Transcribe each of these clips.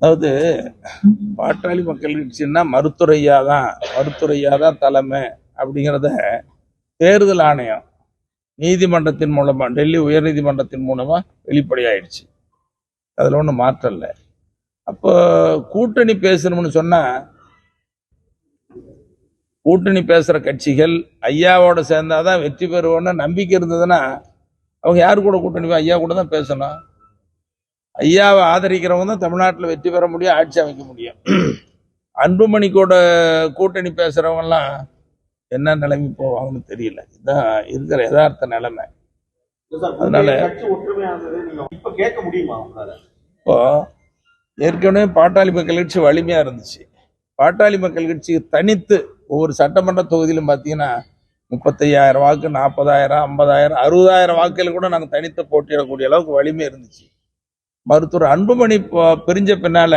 அதாவது பாட்டாளி மக்கள் கட்சின்னா மருத்துவரையா தான் தலைமை அப்படிங்கிறத தேர்தல் ஆணையம் நீதிமன்றத்தின் மூலமா, டெல்லி உயர் நீதிமன்றத்தின் மூலமா வெளிப்படையாயிடுச்சு. அதுல ஒன்றும் மாற்றம் இல்லை. அப்போ கூட்டணி பேசணும்னு சொன்னா, கூட்டணி பேசுற கட்சிகள் ஐயாவோட சேர்ந்தாதான் வெற்றி பெறுவோன்னு நம்பிக்கை இருந்ததுன்னா அவங்க யாரு கூட கூட்டணி? ஐயா கூட தான் பேசணும். ஐயாவை ஆதரிக்கிறவங்க தான் தமிழ்நாட்டில் வெற்றி பெற முடியும், ஆட்சி அமைக்க முடியும். அன்புமணி கூட கூட்டணி பேசுறவங்கலாம் என்ன நிலைமை போவாங்கன்னு தெரியல. இதுதான் இருக்கிற யதார்த்த நிலைமை. அதனால இப்போ ஏற்கனவே பாட்டாளி மக்கள் கட்சி வலிமையா இருந்துச்சு. பாட்டாளி மக்கள் கட்சி தனித்து ஒவ்வொரு சட்டமன்ற தொகுதியிலும் பார்த்தீங்கன்னா 35,000 வாக்கு, 40,000, 50,000, 60,000 வாக்குகள் கூட நாங்கள் தனித்து போட்டியிடக்கூடிய அளவுக்கு வலிமை இருந்துச்சு. மருத்துவர் அன்புமணி பிரிஞ்ச பின்னால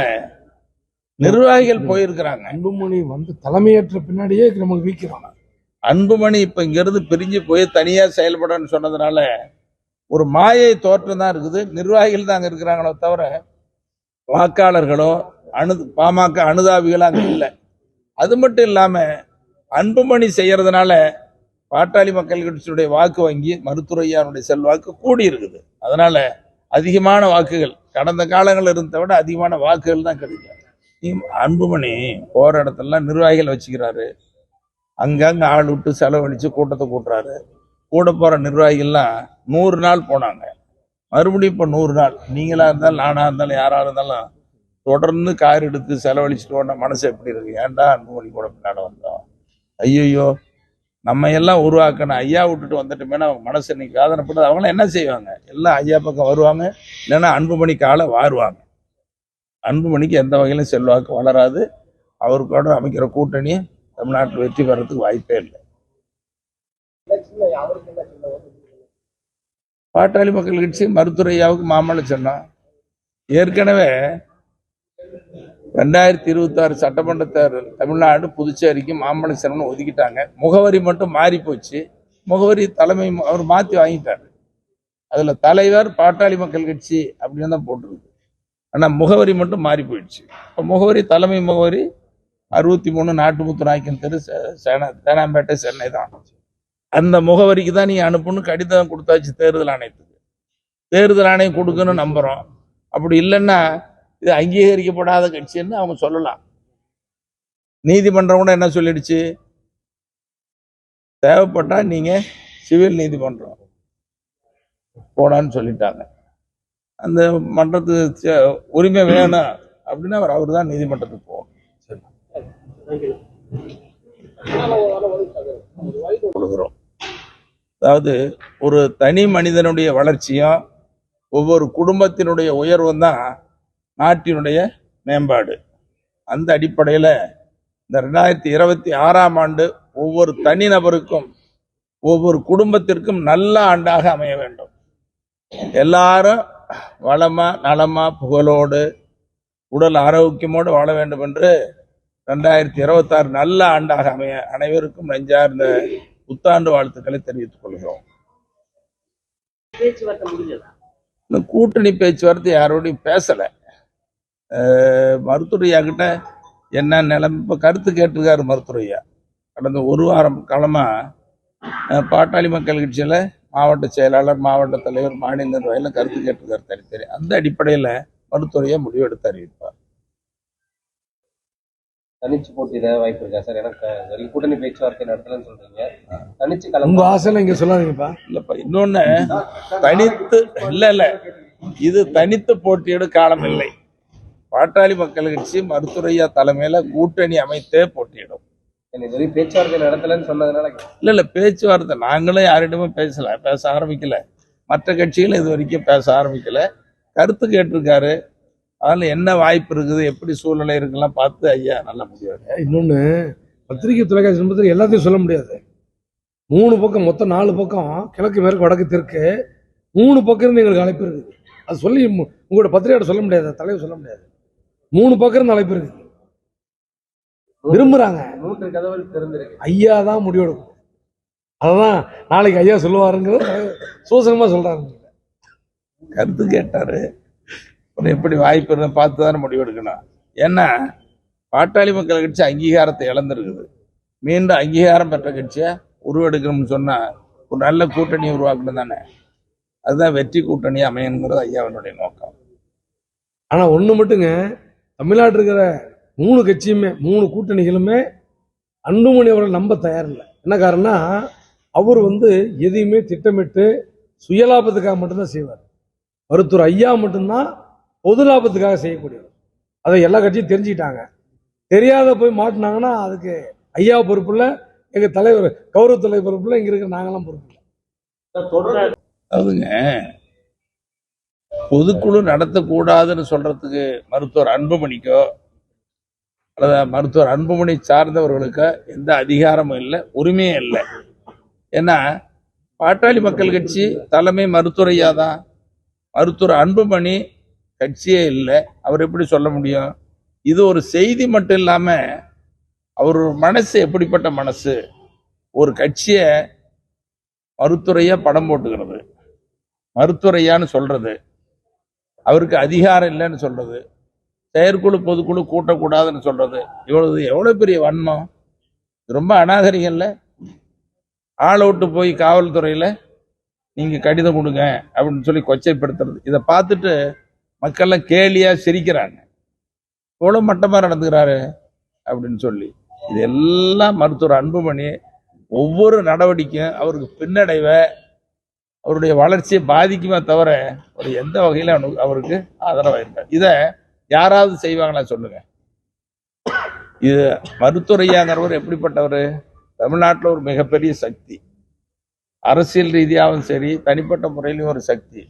நிர்வாகிகள் போயிருக்கிறாங்க. அன்புமணி வந்து தலைமையேற்ற பின்னாடியே நமக்கு வீக்கிறாங்க. அன்புமணி இப்ப இங்கிருந்து பிரிஞ்சு போய் தனியா செயல்படன்னு சொன்னதுனால ஒரு மாயை தோற்றம் தான் இருக்குது. நிர்வாகிகள் தான் அங்க இருக்கிறாங்களோ தவிர வாக்காளர்களோ பாமக அனுதாபிகளோ அங்க இல்லை. அது மட்டும் இல்லாம அன்புமணி செய்யறதுனால பாட்டாளி மக்கள் கட்சியுடைய வாக்கு வங்கி மருத்துவரையானுடைய செல்வாக்கு கூடி இருக்குது. அதனால அதிகமான வாக்குகள் கடந்த காலங்களில் இருந்ததை விட அதிகமான வாக்குகள் தான் கிடைக்கும். அன்புமணி போற இடத்துலாம் நிர்வாகிகள் வச்சுக்கிறாரு. அங்கங்க ஆள் விட்டு செலவழிச்சு கூட்டத்தை கூட்டுறாரு. கூட போற நிர்வாகிகள்லாம் 100 நாள் போனாங்க, மறுபடியும் இப்ப 100 நாள். நீங்களா இருந்தாலும் நானா இருந்தாலும் யாரா இருந்தாலும் தொடர்ந்து கார் எடுத்து செலவழிச்சுட்டு ஓட மனசு எப்படி இருக்கு? ஏன்டா அன்புமணி கூட பின்னாடி வந்தோம்? ஐயோ நம்ம எல்லாம் உருவாக்கணும், ஐயா விட்டுட்டு வந்துட்டோமேனா அவங்க மனசு இன்னைக்கு வேதனைப்பட்டு அவங்களாம் என்ன செய்வாங்க? எல்லாம் ஐயா பக்கம் வருவாங்க, இல்லைன்னா அன்புமணி காலை வாருவாங்க. அன்புமணிக்கு எந்த வகையிலும் செல்வாக்கு வளராது. அவருக்கோட அமைக்கிற கூட்டணி தமிழ்நாட்டில் வெற்றி பெறதுக்கு வாய்ப்பே இல்லை. பாட்டாளி மக்கள் கட்சி மருத்துவரையாவுக்கு மாமல்ல சொன்னோம். ஏற்கனவே 2026 சட்டமன்ற தேர்தல் தமிழ்நாடு புதுச்சேரிக்கு மாமல்ல சின்னம்னு ஒதுக்கிட்டாங்க. முகவரி மட்டும் மாறி போச்சு. முகவரி தலைமை அவர் மாற்றி வாங்கிட்டார். அதுல தலைவர் பாட்டாளி மக்கள் கட்சி அப்படின்னு தான் போட்டிருக்கு. ஆனா முகவரி மட்டும் மாறி போயிடுச்சு. இப்போ முகவரி தலைமை முகவரி 63 நாட்டுமுத்து நாயக்கன் தெரு, தேனாம்பேட்டை, சென்னை தான். அந்த முகவரிக்கு தான் நீங்க அனுப்பணும் கடிதம் கொடுத்தாச்சு தேர்தல் ஆணையத்துக்கு. தேர்தல் ஆணையம் கொடுக்கணும்னு நம்புறோம். அப்படி இல்லைன்னா இது அங்கீகரிக்கப்படாத கட்சின்னு அவங்க சொல்லலாம். நீதிமன்றம் கூட என்ன சொல்லிடுச்சு? தேவைப்பட்டா நீங்க சிவில் நீதிமன்றம் போடான்னு சொல்லிட்டாங்க. அந்த மன்றத்துக்கு உரிமை வேணும் அப்படின்னா அவர் தான் நீதிமன்றத்துக்கு போகணும். கொடுக்கிறோம். அதாவது ஒரு தனி மனிதனுடைய வளர்ச்சியும் ஒவ்வொரு குடும்பத்தினுடைய உயர்வும் தான் நாட்டினுடைய மேம்பாடு. அந்த அடிப்படையில் இந்த 2026ஆம் ஆண்டு ஒவ்வொரு தனிநபருக்கும் ஒவ்வொரு குடும்பத்திற்கும் நல்ல ஆண்டாக அமைய வேண்டும். எல்லாரும் வளமா நலமா புகழோடு உடல் ஆரோக்கியமோடு வாழ வேண்டும் என்று 2026 நல்ல ஆண்டாக அமைய அனைவருக்கும் நெஞ்சார்ந்த புத்தாண்டு வாழ்த்துக்களை தெரிவித்துக் கொள்கிறோம். இந்த கூட்டணி பேச்சுவார்த்தை யாரோடையும் பேசல. மருத்துவரையா கிட்ட என்ன நிலைமை இப்ப கருத்து கேட்டிருக்காரு மருத்துவரையா. கடந்த ஒரு வாரம் காலமா பாட்டாளி மக்கள் கட்சியில மாவட்ட செயலாளர், மாவட்ட தலைவர், மாநில நிர்வாகிகள் கருத்து கேட்டிருக்காரு தனித்தனி. அந்த அடிப்படையில மருத்துவரையா முடிவெடுத்து அறிவிப்பார். தனிச்சு போட்டியிட வாய்ப்பு இருக்கா சார்? எனக்கு கூட்டணி பேச்சுவார்த்தை நடத்தலன்னு சொல்றீங்க. தனிச்சு உங்க ஆசையில இங்க சொல்லாதீங்கப்பா. இல்லப்பா, இன்னொன்னு தனித்து இல்ல இது தனித்து போட்டியிட காலம் இல்லை. பாட்டாளி மக்கள் கட்சி மருத்துவரையா தலைமையில கூட்டணி அமைத்தே போட்டியிடும். பேச்சுவார்த்தை நடத்தலன்னு சொன்னதுனால இல்ல பேச்சுவார்த்தை நாங்களும் யாரிடமும் பேச ஆரம்பிக்கல. மற்ற கட்சிகளும் இது வரைக்கும் பேச ஆரம்பிக்கல. கருத்து கேட்டிருக்காரு. அதில் என்ன வாய்ப்பு இருக்குது, எப்படி சூழ்நிலை இருக்குலாம் பார்த்து ஐயா நல்ல முடியாது. இன்னொன்று பத்திரிகை தொலைக்காட்சி நம்பத்தில் எல்லாத்தையும் சொல்ல முடியாது. 3 பக்கம் மொத்தம் 4 பக்கம் கிழக்கு மேற்கு வடக்கு தெற்கு 3 பக்கம் இருந்து எங்களுக்கு அழைப்பு இருக்குது. அது சொல்லி உங்களோட பத்திரிகையோட சொல்ல முடியாது, தலைவர் சொல்ல முடியாது. 3 பக்கம் இருந்து அழைப்பு இருக்குது. விரும்புறாங்க. 3 கதவுகள் திறந்திருக்கு. ஐயா தான் முடிவெடுக்கும். அதுதான் நாளைக்கு ஐயா சொல்லுவாருங்கிறது சூசகமா சொல்றாங்க. கருத்து கேட்டாரு. ஒரு எப்படி வாய்ப்பு இருக்குன்னு பார்த்து தானே முடிவெடுக்கணும். ஏன்னா பாட்டாளி மக்கள் கட்சி அங்கீகாரத்தை இழந்திருக்குது. மீண்டும் அங்கீகாரம் பெற்ற கட்சியை உருவெடுக்கணும்னு சொன்னா ஒரு நல்ல கூட்டணி உருவாக்கணும் தானே. அதுதான் வெற்றி கூட்டணி அமையணுங்கிறது ஐயாவினுடைய நோக்கம். ஆனா ஒண்ணு மட்டுங்க, தமிழ்நாட்டில் இருக்கிற 3 கட்சியுமே 3 கூட்டணிகளுமே அன்புமணி அவர்கள் நம்ப தயாரில்லை. என்ன காரணம்னா அவர் எதையுமே திட்டமிட்டு சுயலாபத்துக்காக மட்டும்தான் செய்வார். மருத்துவர் ஐயா மட்டும்தான் பொது லாபத்துக்காக செய்யக்கூடியவர். அதை எல்லா கட்சியும் தெரிஞ்சுக்கிட்டாங்க. தெரியாத போய் மாட்டினாங்கன்னா அதுக்கு ஐயா பொறுப்பு இல்லை, எங்க தலைவர் கௌரவ தலைவர் பொறுப்பு இல்லை, இங்க இருக்கிற நாங்கெல்லாம் பொறுப்பு இல்லை. அதுங்க பொதுக்குழு நடத்தக்கூடாதுன்னு சொல்றதுக்கு மருத்துவர் அன்புமணிக்கோ அல்லது மருத்துவர் அன்புமணி சார்ந்தவர்களுக்கோ எந்த அதிகாரமும் இல்லை, உரிமையும் இல்லை. ஏன்னா பாட்டாளி மக்கள் கட்சி தலைமை மருத்துவர் ஐயா தான். மருத்துவர் அன்புமணி கட்சியே இல்லை, அவர் எப்படி சொல்ல முடியும்? இது ஒரு செய்தி மட்டும் இல்லாம அவர் மனசு எப்படிப்பட்ட மனசு, ஒரு கட்சியை மருத்துவரையா படம் போட்டுக்கிறது, மருத்துவரையான்னு சொல்றது, அவருக்கு அதிகாரம் இல்லைன்னு சொல்றது, செயற்குழு பொதுக்குழு கூட்டக்கூடாதுன்னு சொல்றது, எவ்வளவு பெரிய வன்மம், ரொம்ப அநாகரிகம் இல்லை? ஆளை விட்டு போய் காவல்துறையில நீங்க கடிதம் கொடுங்க அப்படின்னு சொல்லி கொச்சைப்படுத்துறது, இதை பார்த்துட்டு மக்கள்லாம் கேலியா சிரிக்கிறாங்க. எவ்வளவு மட்டமா நடந்துக்கிறாரு அப்படின்னு சொல்லி. இது எல்லாம் மருத்துவர் அன்புமணி ஒவ்வொரு நடவடிக்கையும் அவருக்கு பின்னடைவை, அவருடைய வளர்ச்சியை பாதிக்குமே தவிர ஒரு எந்த வகையில அவருக்கு ஆதரவாக இருக்கார். இதை யாராவது செய்வாங்களா சொல்லுங்க? இது மருத்துவரையாங்கிறவர் எப்படிப்பட்டவர்? தமிழ்நாட்டில் ஒரு மிகப்பெரிய சக்தி, அரசியல் ரீதியாகவும் சரி தனிப்பட்ட முறையிலும் ஒரு சக்தி.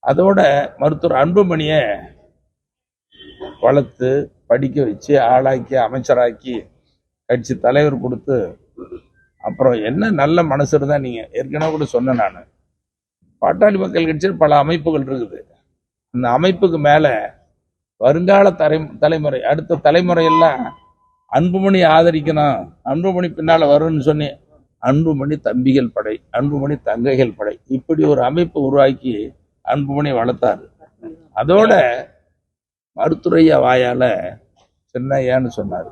அதோட மருத்துவர் அன்புமணியை வளர்த்து படிக்க வச்சு ஆளாக்கி அமைச்சராக்கி கட்சி தலைவர் கொடுத்து, அப்புறம் என்ன நல்ல மனசு இருந்தா, நீங்க ஏற்கனவே கூட சொன்னேன் நான், பாட்டாளி மக்கள் கட்சியில் பல அமைப்புகள் இருக்குது. அந்த அமைப்புக்கு மேல வருங்கால தலைமுறை அடுத்த தலைமுறையெல்லாம் அன்புமணி ஆதரிக்கணும், அன்புமணி பின்னால வரும்னு சொன்னி அன்புமணி தம்பிகள் படை, அன்புமணி தங்கைகள் படை, இப்படி ஒரு அமைப்பு உருவாக்கி அன்புமணி வளர்த்தாரு. அதோட மருத்துவரையா வாயால சின்னையான்னு சொன்னாரு.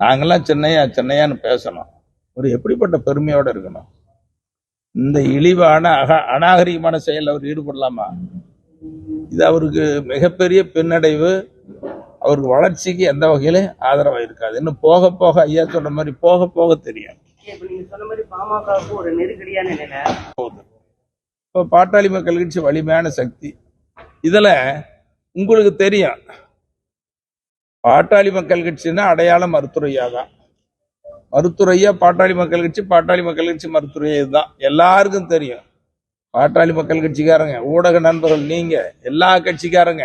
நாங்கெல்லாம் சின்னையா சின்னையான்னு பேசணும். ஒரு எப்படிப்பட்ட பெருமையோட இருக்கணும்? இந்த இழிவான அநாகரிகமான செயல் அவர் ஈடுபடலாமா? இது அவருக்கு மிகப்பெரிய பின்னடைவு, அவருக்கு வளர்ச்சிக்கு எந்த வகையில ஆதரவாக இருக்காது. இன்னும் போக போக ஐயா சொன்ன மாதிரி போக போக தெரியும். இப்போ பாட்டாளி மக்கள் கட்சி வலிமையான சக்தி. இதுல உங்களுக்கு தெரியும், பாட்டாளி மக்கள் கட்சின்னா அடையாளம் மருத்துவரையா தான். மருத்துவரையா பாட்டாளி மக்கள் கட்சி, பாட்டாளி மக்கள் கட்சி மருத்துவரையா தான் எல்லாருக்கும் தெரியும். பாட்டாளி மக்கள் கட்சிக்காரங்க, ஊடக நண்பர்கள், நீங்க எல்லா கட்சிக்காரங்க,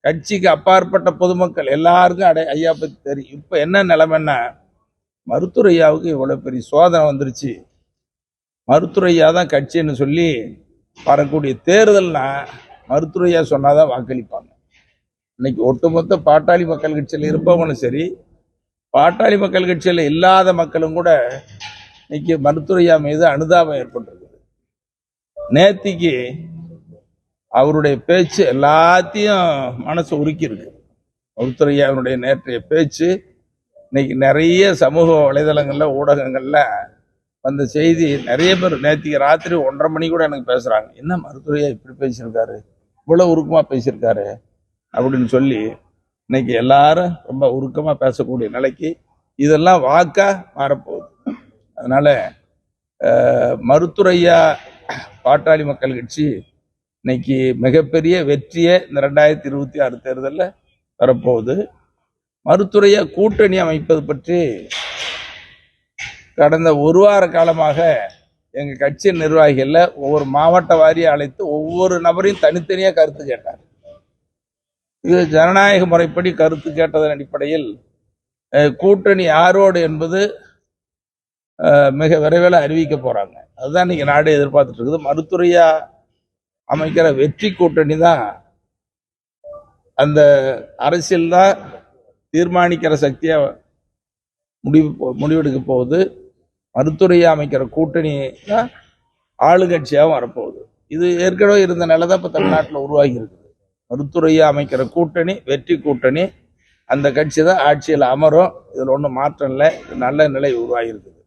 கட்சிக்கு அப்பாற்பட்ட பொதுமக்கள் எல்லாருக்கும் ஐயா பத்தி தெரியும். இப்ப என்ன நிலைமைன்னா, மருத்துவரையாவுக்கு இவ்வளவு பெரிய சோதனை வந்துருச்சு. மருத்துவரையா தான் கட்சின்னு சொல்லி வரக்கூடிய தேர்தல்னா மருத்துவரையா சொன்னாதான் வாக்களிப்பாங்க. இன்னைக்கு ஒட்டுமொத்த பாட்டாளி மக்கள் கட்சியில் இருப்பவங்களும் சரி, பாட்டாளி மக்கள் கட்சியில் இல்லாத மக்களும் கூட இன்னைக்கு மருத்துவரையா மீது அனுதாபம் ஏற்பட்டிருக்குது. நேத்திக்கு அவருடைய பேச்சு எல்லாத்தையும் மனசு உருக்கி இருக்கு. மருத்துவரையாவுடைய நேற்றைய பேச்சு இன்னைக்கு நிறைய சமூக வலைதளங்கள்ல ஊடகங்கள்ல வந்த செய்தி, நிறைய பேர் நேத்திக்கு ராத்திரி 1:30 மணி கூட எனக்கு பேசுறாங்க, என்ன மருத்துவரையா இப்படி பேசியிருக்காரு, இவ்வளவு உருக்கமா பேசியிருக்காரு அப்படின்னு சொல்லி. இன்னைக்கு எல்லாரும் ரொம்ப உருக்கமா பேசக்கூடிய நிலைக்கு இதெல்லாம் வாக்கா மாறப்போகுது. அதனால மருத்துவரையா பாட்டாளி மக்கள் கட்சி இன்னைக்கு மிகப்பெரிய வெற்றியை இந்த 2026 தேர்தலில் வரப்போகுது. மருத்துவரையா கூட்டணி அமைப்பது பற்றி கடந்த ஒரு வார காலமாக எங்க கட்சி நிர்வாகிகள்ல ஒவ்வொரு மாவட்ட வாரியை அழைத்து ஒவ்வொரு நபரையும் தனித்தனியா கருத்து கேட்டார். இது ஜனநாயக முறைப்படி கருத்து கேட்டதன் அடிப்படையில் கூட்டணி யாரோடு என்பது மிக விரைவில் அறிவிக்க போறாங்க. அதுதான் இன்னைக்கு நாடு எதிர்பார்த்துட்டு இருக்குது. மருத்துவரையா அமைக்கிற வெற்றி கூட்டணி தான் அந்த அரசியல் தான் தீர்மானிக்கிற சக்தியா முடிவெடுக்க போகுது. மருத்துவரையா அமைக்கிற கூட்டணி தான் ஆளுங்கட்சியாகவும் வரப்போகுது. இது ஏற்கனவே இருந்த நிலை தான் இப்போ தமிழ்நாட்டில் உருவாகி இருக்குது. மருத்துவரையா அமைக்கிற கூட்டணி வெற்றி கூட்டணி. அந்த கட்சி தான் ஆட்சியில் அமரும். இதில் ஒன்றும் மாற்றம் இல்லை. நல்ல நிலை உருவாகியிருக்குது.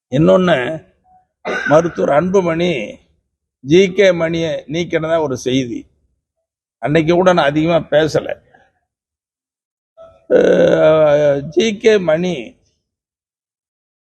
இன்னொன்று, மருத்துவர் அன்புமணி ஜிகே மணியை நீக்கினதா ஒரு செய்தி. அன்னைக்கு கூட நான் அதிகமாக பேசலை. ஜிகே மணி